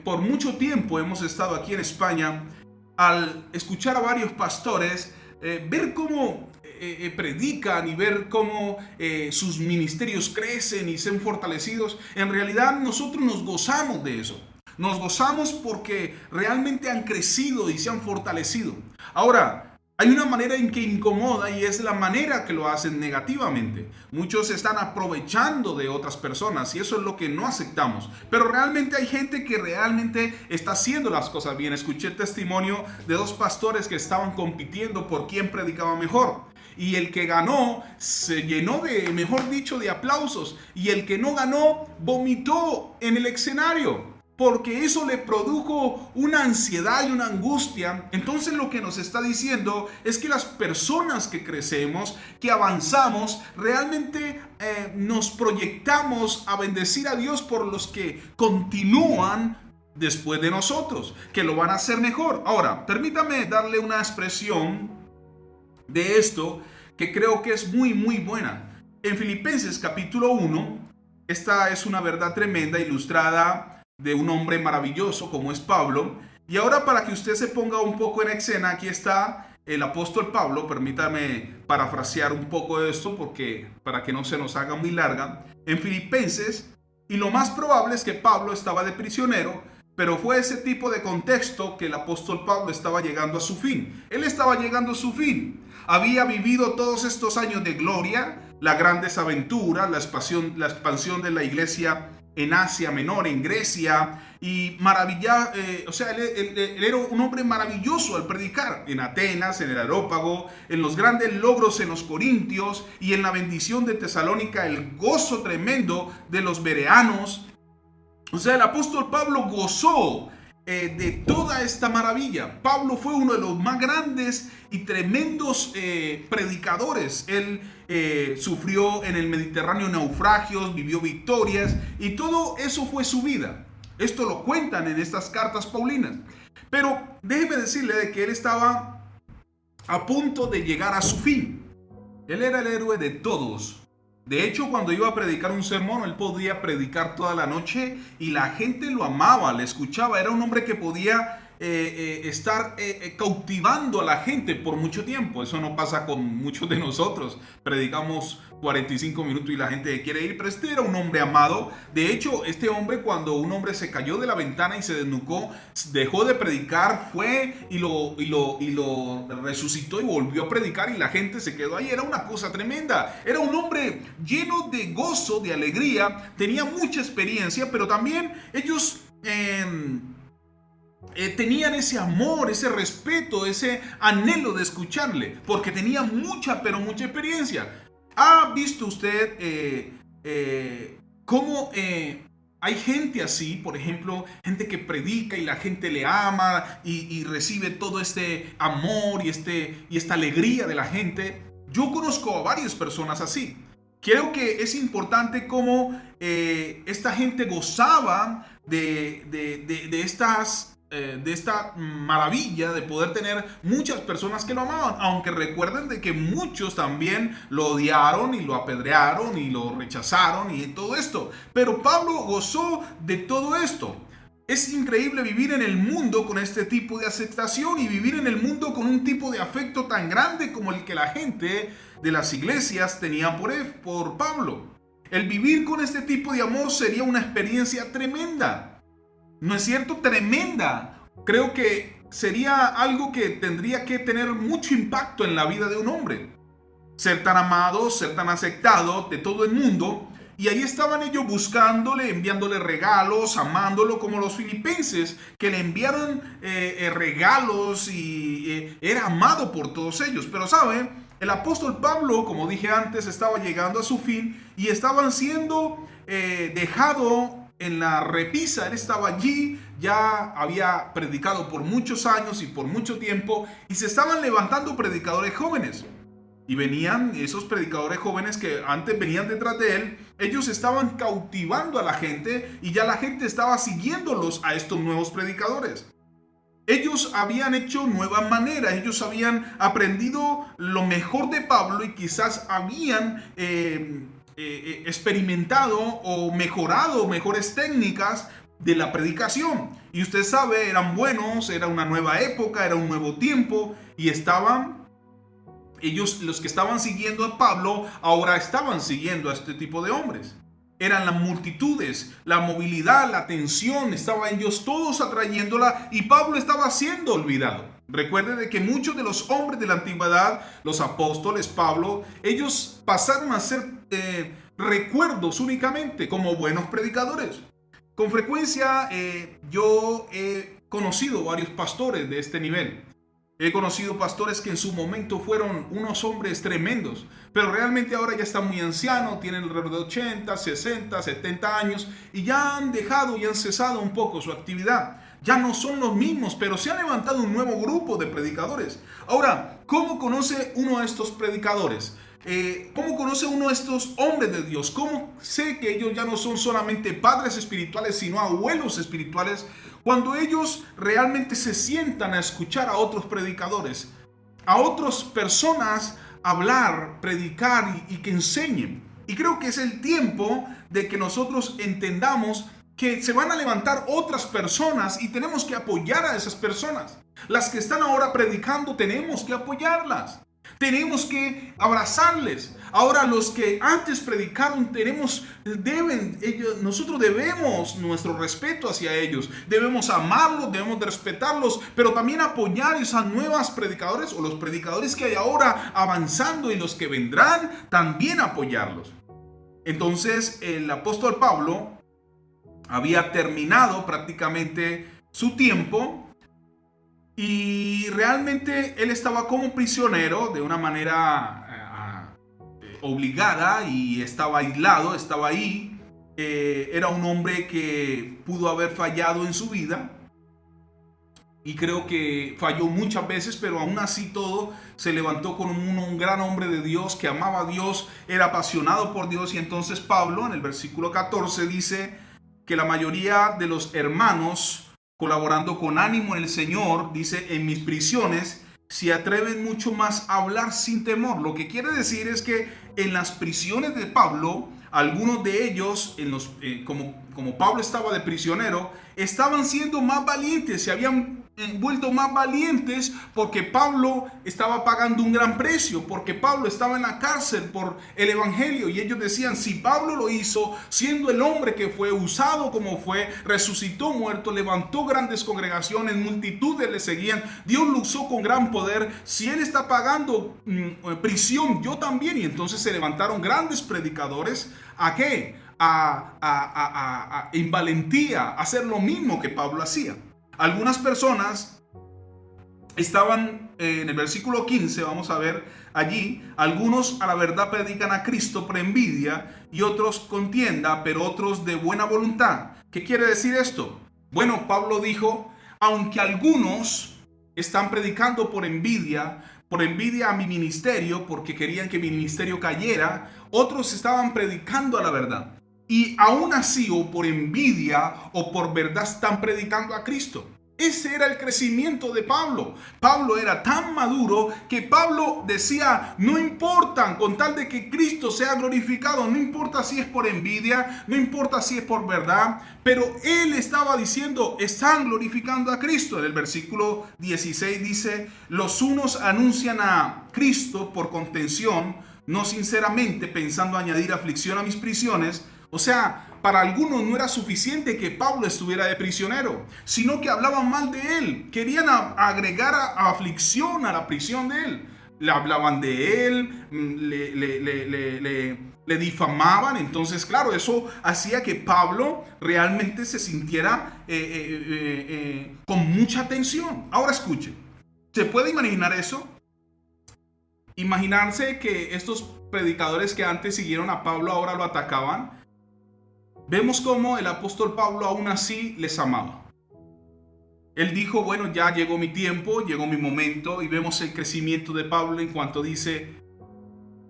por mucho tiempo hemos estado aquí en España, al escuchar a varios pastores, ver cómo predican y ver cómo sus ministerios crecen y sean fortalecidos, en realidad nosotros nos gozamos de eso. Nos gozamos porque realmente han crecido y se han fortalecido. Ahora, hay una manera en que incomoda, y es la manera que lo hacen negativamente. Muchos se están aprovechando de otras personas y eso es lo que no aceptamos. Pero realmente hay gente que realmente está haciendo las cosas bien. Escuché el testimonio de dos pastores que estaban compitiendo por quién predicaba mejor. Y el que ganó se llenó de, mejor dicho, de aplausos. Y el que no ganó vomitó en el escenario, porque eso le produjo una ansiedad y una angustia. Entonces lo que nos está diciendo es que las personas que crecemos, que avanzamos, realmente nos proyectamos a bendecir a Dios por los que continúan después de nosotros, que lo van a hacer mejor. Ahora, permítame darle una expresión de esto que creo que es muy buena. En Filipenses capítulo 1, esta es una verdad tremenda ilustrada de un hombre maravilloso como es Pablo. Y ahora, para que usted se ponga un poco en escena, aquí está el apóstol Pablo. Permítame parafrasear un poco de esto para que no se nos haga muy larga. En Filipenses, y lo más probable es que Pablo estaba de prisionero, pero fue ese tipo de contexto que el apóstol Pablo estaba llegando a su fin. Él estaba llegando a su fin. Había vivido todos estos años de gloria, las grandes aventuras, la expansión de la iglesia en Asia Menor, en Grecia, y él era un hombre maravilloso al predicar en Atenas, en el Areópago, en los grandes logros en los Corintios y en la bendición de Tesalónica, el gozo tremendo de los bereanos. O sea, el apóstol Pablo gozó de toda esta maravilla. Pablo fue uno de los más grandes y tremendos predicadores. Él sufrió en el Mediterráneo naufragios, vivió victorias y todo eso fue su vida. Esto lo cuentan en estas cartas paulinas. Pero déjeme decirle de que él estaba a punto de llegar a su fin. Él era el héroe de todos. De hecho, cuando iba a predicar un sermón, él podía predicar toda la noche y la gente lo amaba, le escuchaba. Era un hombre que podía estar cautivando a la gente por mucho tiempo. Eso no pasa con muchos de nosotros. Predicamos 45 minutos y la gente quiere ir, pero este era un hombre amado. De hecho, este hombre, cuando un hombre se cayó de la ventana y se desnucó, dejó de predicar, fue y lo resucitó y volvió a predicar y la gente se quedó ahí. Era una cosa tremenda. Era un hombre lleno de gozo, de alegría, tenía mucha experiencia, pero también ellos tenían ese amor, ese respeto, ese anhelo de escucharle, porque tenía mucha, pero mucha experiencia. ¿Ha visto usted cómo hay gente así? Por ejemplo, gente que predica y la gente le ama y recibe todo este amor y esta alegría de la gente. Yo conozco a varias personas así. Creo que es importante cómo esta gente gozaba de esta maravilla de poder tener muchas personas que lo amaban, aunque recuerden de que muchos también lo odiaron y lo apedrearon y lo rechazaron y todo esto. Pero Pablo gozó de todo esto. Es increíble vivir en el mundo con este tipo de aceptación y vivir en el mundo con un tipo de afecto tan grande como el que la gente de las iglesias tenía por Pablo. El vivir con este tipo de amor sería una experiencia tremenda. ¿No es cierto? Tremenda. Creo que sería algo que tendría que tener mucho impacto en la vida de un hombre. Ser tan amado, ser tan aceptado de todo el mundo. Y ahí estaban ellos buscándole, enviándole regalos, amándolo, como los filipenses que le enviaron regalos y era amado por todos ellos. Pero ¿saben? El apóstol Pablo, como dije antes, estaba llegando a su fin y estaban siendo dejado en la repisa. Él estaba allí, ya había predicado por muchos años y por mucho tiempo y se estaban levantando predicadores jóvenes. Y venían esos predicadores jóvenes que antes venían detrás de él, ellos estaban cautivando a la gente y ya la gente estaba siguiéndolos a estos nuevos predicadores. Ellos habían hecho nuevas maneras, ellos habían aprendido lo mejor de Pablo y quizás habían experimentado o mejorado mejores técnicas de la predicación. Y usted sabe, eran buenos, era una nueva época, era un nuevo tiempo y ellos, los que estaban siguiendo a Pablo, ahora estaban siguiendo a este tipo de hombres. Eran las multitudes, la movilidad, la atención, estaban ellos todos atrayéndola y Pablo estaba siendo olvidado. Recuerde de que muchos de los hombres de la antigüedad, los apóstoles, Pablo, ellos pasaron a ser recuerdos únicamente como buenos predicadores. Con frecuencia yo he conocido varios pastores de este nivel. He conocido pastores que en su momento fueron unos hombres tremendos, pero realmente ahora ya están muy ancianos, tienen alrededor de 80, 60, 70 años y ya han dejado y han cesado un poco su actividad. Ya no son los mismos, pero se ha levantado un nuevo grupo de predicadores. Ahora, ¿cómo conoce uno a estos predicadores? ¿Cómo conoce uno a estos hombres de Dios? ¿Cómo sé que ellos ya no son solamente padres espirituales, sino abuelos espirituales? Cuando ellos realmente se sientan a escuchar a otros predicadores, a otras personas hablar, predicar y que enseñen. Y creo que es el tiempo de que nosotros entendamos que se van a levantar otras personas y tenemos que apoyar a esas personas. Las que están ahora predicando tenemos que apoyarlas. Tenemos que abrazarles. Ahora los que antes predicaron nosotros debemos nuestro respeto hacia ellos. Debemos amarlos, debemos de respetarlos, pero también apoyar esas nuevas predicadores o los predicadores que hay ahora avanzando y los que vendrán, también apoyarlos. Entonces el apóstol Pablo había terminado prácticamente su tiempo y realmente él estaba como prisionero de una manera obligada y estaba aislado, estaba ahí. Era un hombre que pudo haber fallado en su vida y creo que falló muchas veces, pero aún así todo se levantó con un gran hombre de Dios que amaba a Dios, era apasionado por Dios. Y entonces Pablo en el versículo 14 dice que la mayoría de los hermanos, colaborando con ánimo en el Señor, dice, en mis prisiones se atreven mucho más a hablar sin temor. Lo que quiere decir es que en las prisiones de Pablo, algunos de ellos, como Pablo estaba de prisionero, estaban siendo más valientes, se habían vuelto más valientes porque Pablo estaba pagando un gran precio, porque Pablo estaba en la cárcel por el evangelio. Y ellos decían, si Pablo lo hizo, siendo el hombre que fue usado como fue, resucitó muerto, levantó grandes congregaciones, multitudes le seguían, Dios lo usó con gran poder, si él está pagando prisión, yo también. Y entonces se levantaron grandes predicadores. ¿A qué? En valentía, a hacer lo mismo que Pablo hacía. Algunas personas estaban en el versículo 15, vamos a ver allí, algunos a la verdad predican a Cristo por envidia y otros contienda, pero otros de buena voluntad. ¿Qué quiere decir esto? Bueno, Pablo dijo, aunque algunos están predicando por envidia a mi ministerio, porque querían que mi ministerio cayera, otros estaban predicando a la verdad. Y aún así, o por envidia o por verdad, están predicando a Cristo. Ese era el crecimiento de Pablo. Pablo era tan maduro que Pablo decía, no importa, con tal de que Cristo sea glorificado, no importa si es por envidia, no importa si es por verdad, pero él estaba diciendo, están glorificando a Cristo. En el versículo 16 dice, los unos anuncian a Cristo por contención, no sinceramente, pensando añadir aflicción a mis prisiones. O sea, para algunos no era suficiente que Pablo estuviera de prisionero, sino que hablaban mal de él. Querían agregar aflicción a la prisión de él. Le hablaban de él, le difamaban. Entonces, claro, eso hacía que Pablo realmente se sintiera con mucha tensión. Ahora escuchen, ¿se puede imaginar eso? Imaginarse que estos predicadores que antes siguieron a Pablo ahora lo atacaban. Vemos cómo el apóstol Pablo aún así les amaba. Él dijo, bueno, ya llegó mi tiempo, llegó mi momento, y vemos el crecimiento de Pablo en cuanto dice,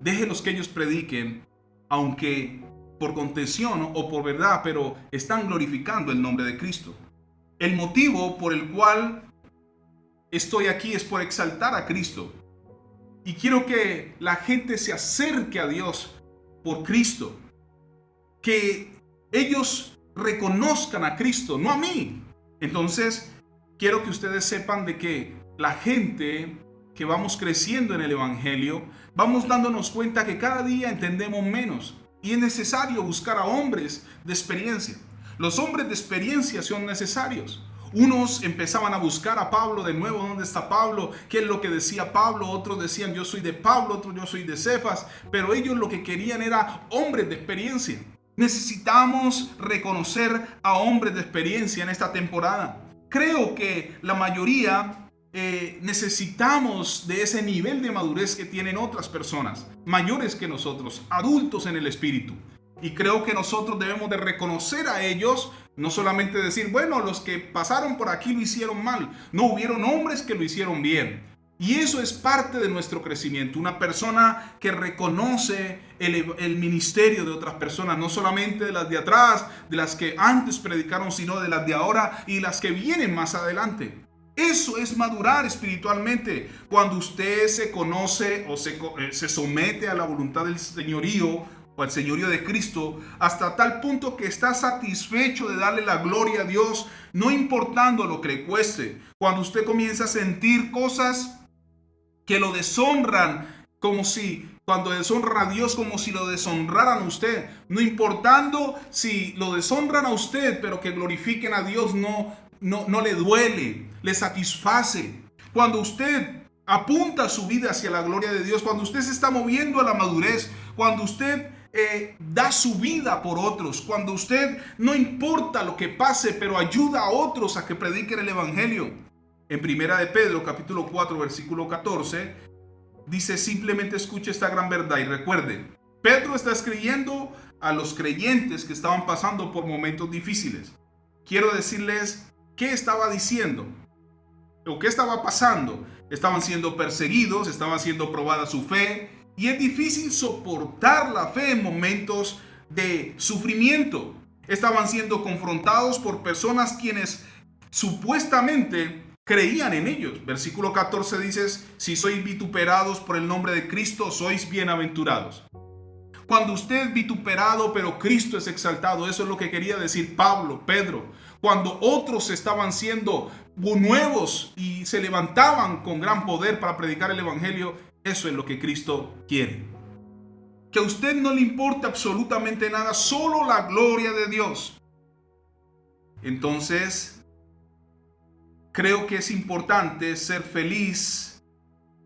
déjenlos que ellos prediquen, aunque por contención o por verdad, pero están glorificando el nombre de Cristo. El motivo por el cual estoy aquí es por exaltar a Cristo. Y quiero que la gente se acerque a Dios por Cristo. Que ellos reconozcan a Cristo, no a mí. Entonces, quiero que ustedes sepan de que la gente que vamos creciendo en el Evangelio, vamos dándonos cuenta que cada día entendemos menos. Y es necesario buscar a hombres de experiencia. Los hombres de experiencia son necesarios. Unos empezaban a buscar a Pablo de nuevo, ¿dónde está Pablo? ¿Qué es lo que decía Pablo? Otros decían, yo soy de Pablo, otros yo soy de Cefas. Pero ellos lo que querían era hombres de experiencia. Necesitamos reconocer a hombres de experiencia en esta temporada. Creo que la mayoría necesitamos de ese nivel de madurez que tienen otras personas, mayores que nosotros, adultos en el espíritu. Y creo que nosotros debemos de reconocer a ellos, no solamente decir, bueno, los que pasaron por aquí lo hicieron mal. No, hubieron hombres que lo hicieron bien. Y eso es parte de nuestro crecimiento. Una persona que reconoce el ministerio de otras personas, no solamente de las de atrás, de las que antes predicaron, sino de las de ahora y las que vienen más adelante. Eso es madurar espiritualmente. Cuando usted se conoce o se somete a la voluntad del señorío o al señorío de Cristo, hasta tal punto que está satisfecho de darle la gloria a Dios, no importando lo que le cueste. Cuando usted comienza a sentir cosas que lo deshonran, cuando deshonran a Dios, como si lo deshonraran a usted, no importando si lo deshonran a usted, pero que glorifiquen a Dios, no le duele, le satisface. Cuando usted apunta su vida hacia la gloria de Dios, cuando usted se está moviendo a la madurez, cuando usted da su vida por otros, cuando usted no importa lo que pase, pero ayuda a otros a que prediquen el evangelio. En Primera de Pedro, capítulo 4, versículo 14, dice: simplemente escuche esta gran verdad y recuerde, Pedro está escribiendo a los creyentes que estaban pasando por momentos difíciles. Quiero decirles qué estaba diciendo o qué estaba pasando. Estaban siendo perseguidos, estaba siendo probada su fe, y es difícil soportar la fe en momentos de sufrimiento. Estaban siendo confrontados por personas quienes supuestamente creían en ellos. Versículo 14 dice: si sois vituperados por el nombre de Cristo, sois bienaventurados. Cuando usted es vituperado, pero Cristo es exaltado, eso es lo que quería decir Pablo, Pedro. Cuando otros estaban siendo nuevos y se levantaban con gran poder para predicar el evangelio, eso es lo que Cristo quiere. Que a usted no le importe absolutamente nada, solo la gloria de Dios. Entonces, creo que es importante ser feliz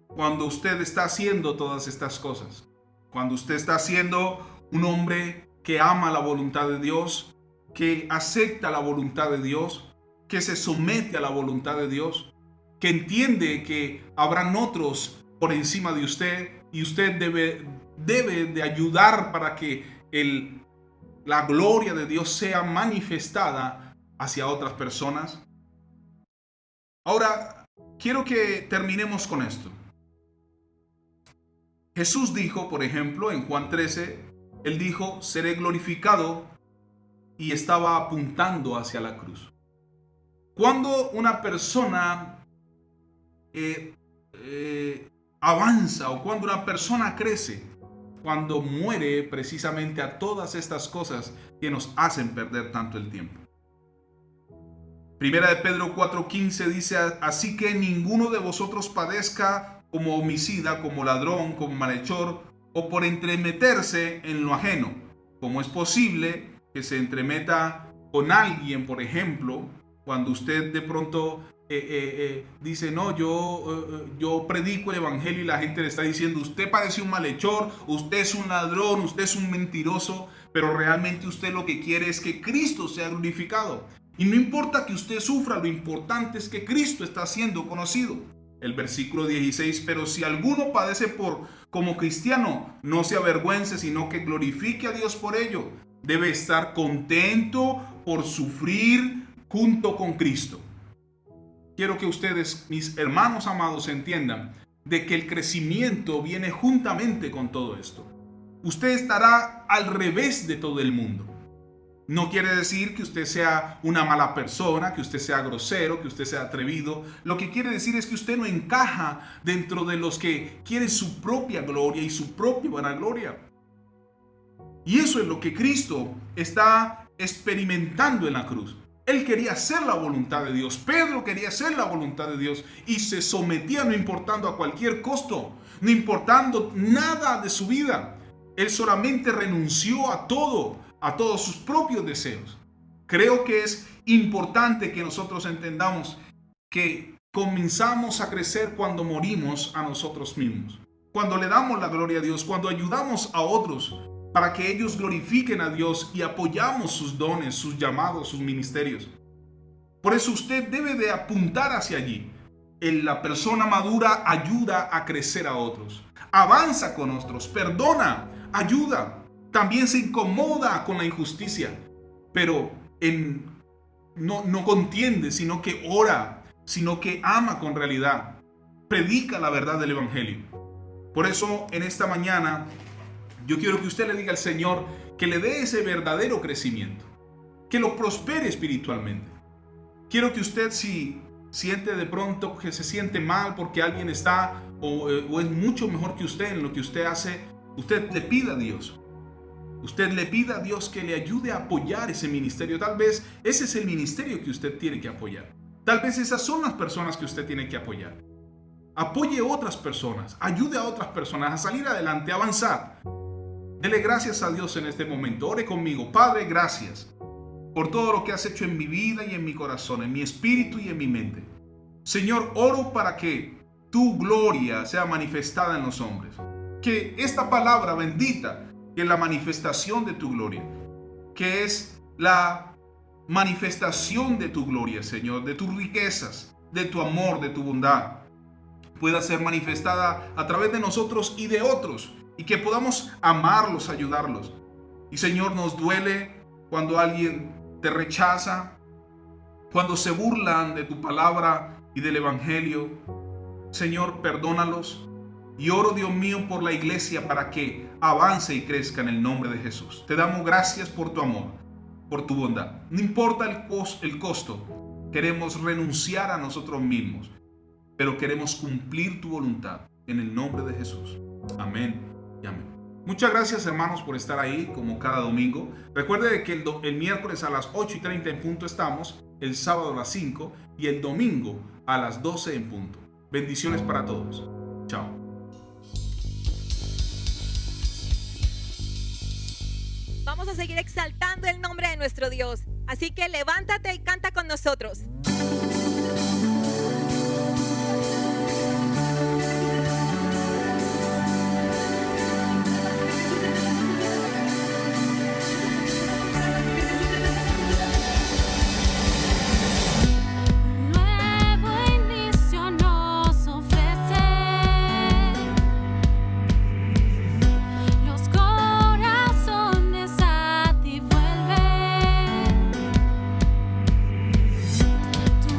cuando usted está haciendo todas estas cosas. Cuando usted está siendo un hombre que ama la voluntad de Dios, que acepta la voluntad de Dios, que se somete a la voluntad de Dios, que entiende que habrán otros por encima de usted y usted debe de ayudar para que la gloria de Dios sea manifestada hacia otras personas. Ahora, quiero que terminemos con esto. Jesús dijo, por ejemplo, en Juan 13, Él dijo: seré glorificado, y estaba apuntando hacia la cruz. Cuando una persona avanza o cuando una persona crece, cuando muere precisamente a todas estas cosas que nos hacen perder tanto el tiempo. Primera de Pedro 4:15 dice: así que ninguno de vosotros padezca como homicida, como ladrón, como malhechor, o por entremeterse en lo ajeno. ¿Cómo es posible que se entremeta con alguien, por ejemplo, cuando usted de pronto dice: no, yo predico el evangelio, y la gente le está diciendo: usted parece un malhechor, usted es un ladrón, usted es un mentiroso, pero realmente usted lo que quiere es que Cristo sea glorificado? Y no importa que usted sufra, lo importante es que Cristo está siendo conocido. El versículo 16: pero si alguno padece como cristiano, no se avergüence, sino que glorifique a Dios por ello. Debe estar contento por sufrir junto con Cristo. Quiero que ustedes, mis hermanos amados, entiendan de que el crecimiento viene juntamente con todo esto. Usted estará al revés de todo el mundo. No quiere decir que usted sea una mala persona, que usted sea grosero, que usted sea atrevido. Lo que quiere decir es que usted no encaja dentro de los que quieren su propia gloria y su propia vanagloria. Y eso es lo que Cristo está experimentando en la cruz. Él quería hacer la voluntad de Dios. Pedro quería hacer la voluntad de Dios y se sometía, no importando a cualquier costo, no importando nada de su vida. Él solamente renunció a todo, a todos sus propios deseos. Creo que es importante que nosotros entendamos que comenzamos a crecer cuando morimos a nosotros mismos, cuando le damos la gloria a Dios, cuando ayudamos a otros para que ellos glorifiquen a Dios y apoyamos sus dones, sus llamados, sus ministerios. Por eso usted debe de apuntar hacia allí. La persona madura ayuda a crecer a otros, avanza con otros, perdona, ayuda. También se incomoda con la injusticia, pero no contiende, sino que ora, sino que ama con realidad. Predica la verdad del evangelio. Por eso, en esta mañana, yo quiero que usted le diga al Señor que le dé ese verdadero crecimiento, que lo prospere espiritualmente. Quiero que usted, si siente de pronto que se siente mal porque alguien está o es mucho mejor que usted en lo que usted hace, usted le pida a Dios. Usted le pida a Dios que le ayude a apoyar ese ministerio. Tal vez ese es el ministerio que usted tiene que apoyar. Tal vez esas son las personas que usted tiene que apoyar. Apoye a otras personas, ayude a otras personas a salir adelante, a avanzar. Dele gracias a Dios en este momento. Ore conmigo. Padre, gracias por todo lo que has hecho en mi vida y en mi corazón, en mi espíritu y en mi mente. Señor, oro para que tu gloria sea manifestada en los hombres. Que esta palabra bendita que es la manifestación de tu gloria, que es la manifestación de tu gloria, Señor, de tus riquezas, de tu amor, de tu bondad, pueda ser manifestada a través de nosotros y de otros, y que podamos amarlos, ayudarlos. Y Señor, nos duele cuando alguien te rechaza, cuando se burlan de tu palabra y del evangelio. Señor, perdónalos. Y oro, Dios mío, por la iglesia para que avance y crezca en el nombre de Jesús. Te damos gracias por tu amor, por tu bondad. No importa el costo, queremos renunciar a nosotros mismos, pero queremos cumplir tu voluntad en el nombre de Jesús. Amén y amén. Muchas gracias, hermanos, por estar ahí como cada domingo. Recuerde que el miércoles a las 8:30 en punto estamos, el sábado a las 5 y el domingo a las 12 en punto. Bendiciones para todos. Chao. Vamos a seguir exaltando el nombre de nuestro Dios. Así que levántate y canta con nosotros. Tu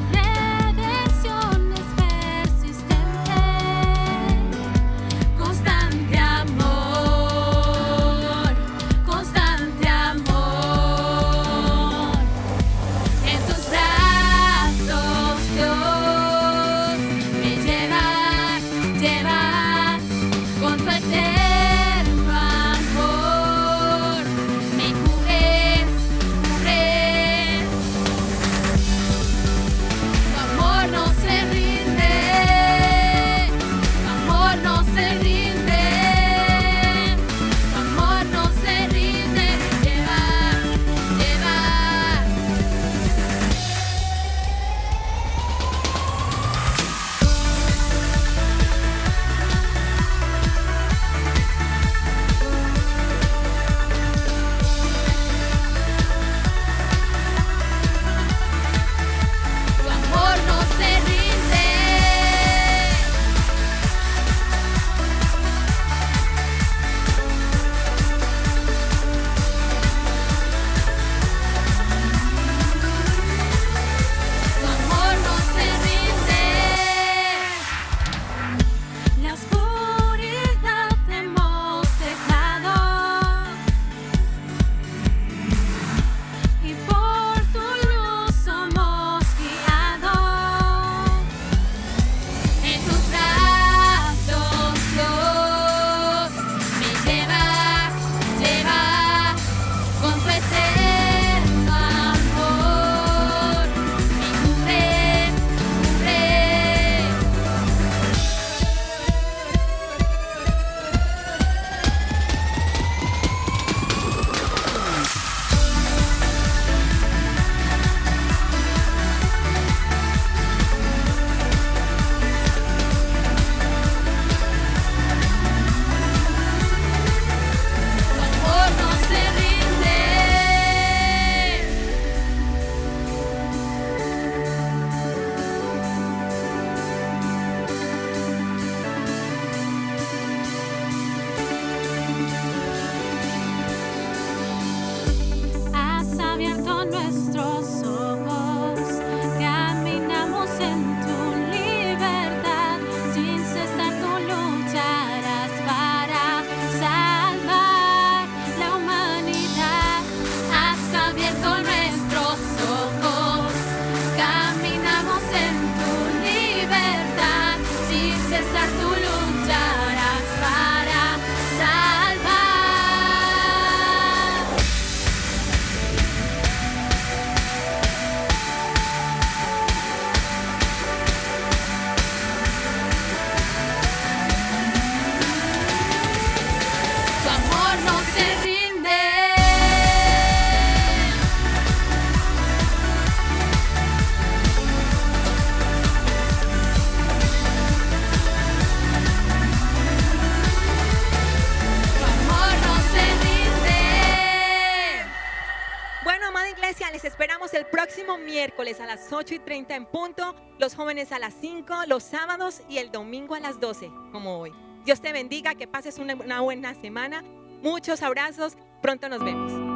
próximo miércoles a las 8:30 en punto, los jóvenes a las 5, los sábados y el domingo a las 12, como hoy. Dios te bendiga, que pases una buena semana. Muchos abrazos, pronto nos vemos.